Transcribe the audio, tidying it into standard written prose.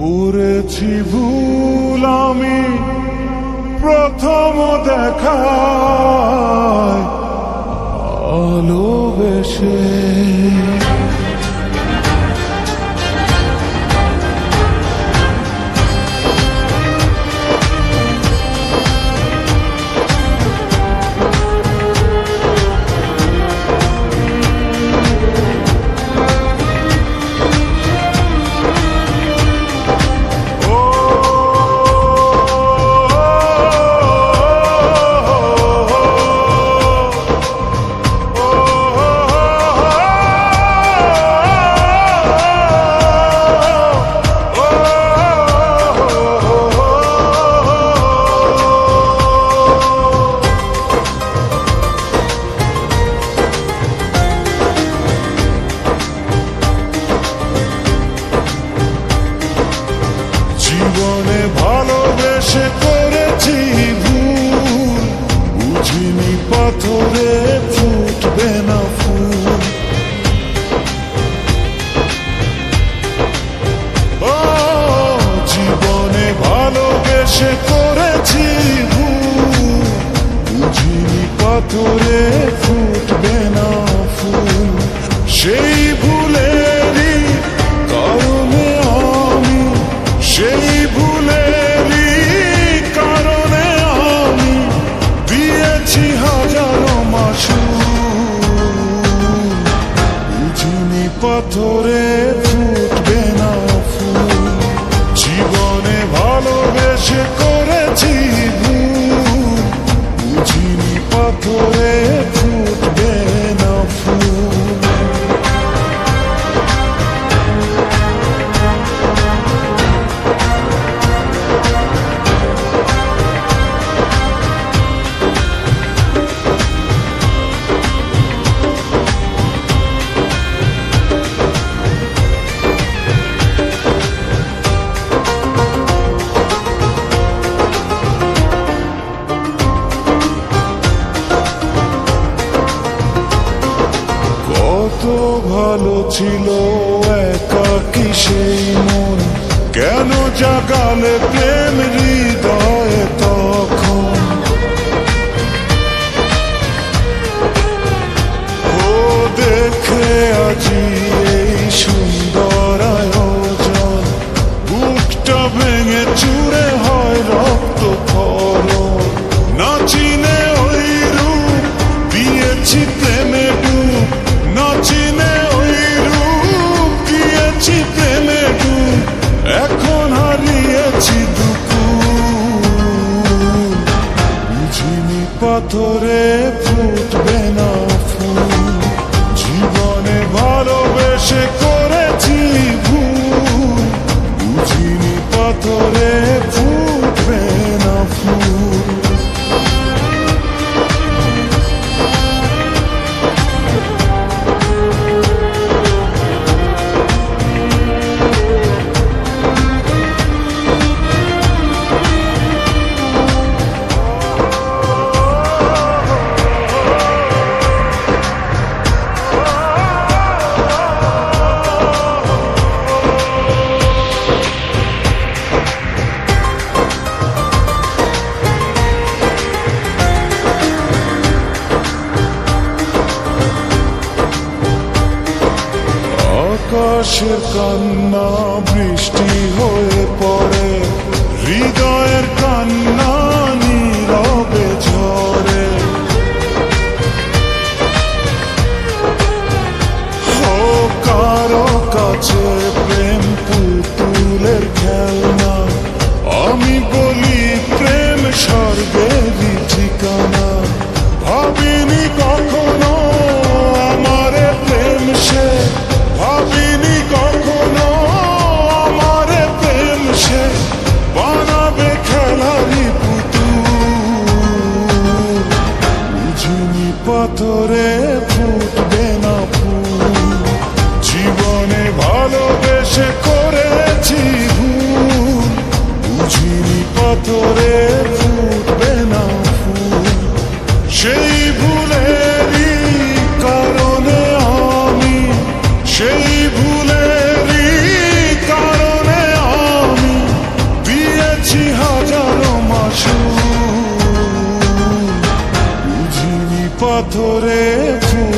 করেছি ভুল আমি প্রথম দেখায় ভালোবেসে। জীবনে ভালোবেসে করেছি ভুল, বুঝিনি পাথরে ফুটবে না ফুল। ও জীবনে ভালোবেসে করেছি ভুল, বুঝিনি পাথরে ফুটবে না ফুল। সেই ভুলেরই কারণে আমি, সেই ভুলেরই কারণে আমি দিয়েছি হাজারো মাসুল। বুঝিনি পাথরে ফুটবে না ফুল, জীবনে ভালোবেসে করেছি ভুল, বুঝিনি পাথরে ফুটবে না ফুল। কত ভালো ছিল একাকী সেই মন, কেন জাগালে প্রেম হৃদয়ে তখন। ও দেখে আজি এই সুন্দর আয়োজন, বুকটা ভেঙে চুরে হয় রক্ত খরণ। না চিনে ওই রূপ দিয়েছি প্রেমে ডুব, না চিনে ওই রূপ দিয়েছি প্রেমে ডুব। এখন হারিয়েছি দুকুল, বুঝিনি পাথরে ফুটবে না ফুল। জীবনে ভালোবেসে করেছি ভুল, বুঝিনি পাথরে ফুটবে না ফুল। আকাশের কান্না বৃষ্টি হয়ে পড়ে, হৃদয়ের কান্না নীরবে ঝরে। ও কারো কাছে প্রেম পুতুলের খেলনা, আমি বলি প্রেম স্বর্গেরই ঠিকানা। ভাবিনি কখনো আমারে প্রেম সে, ভাবিনি কখনো আমারে প্রেম পাথরে ফুল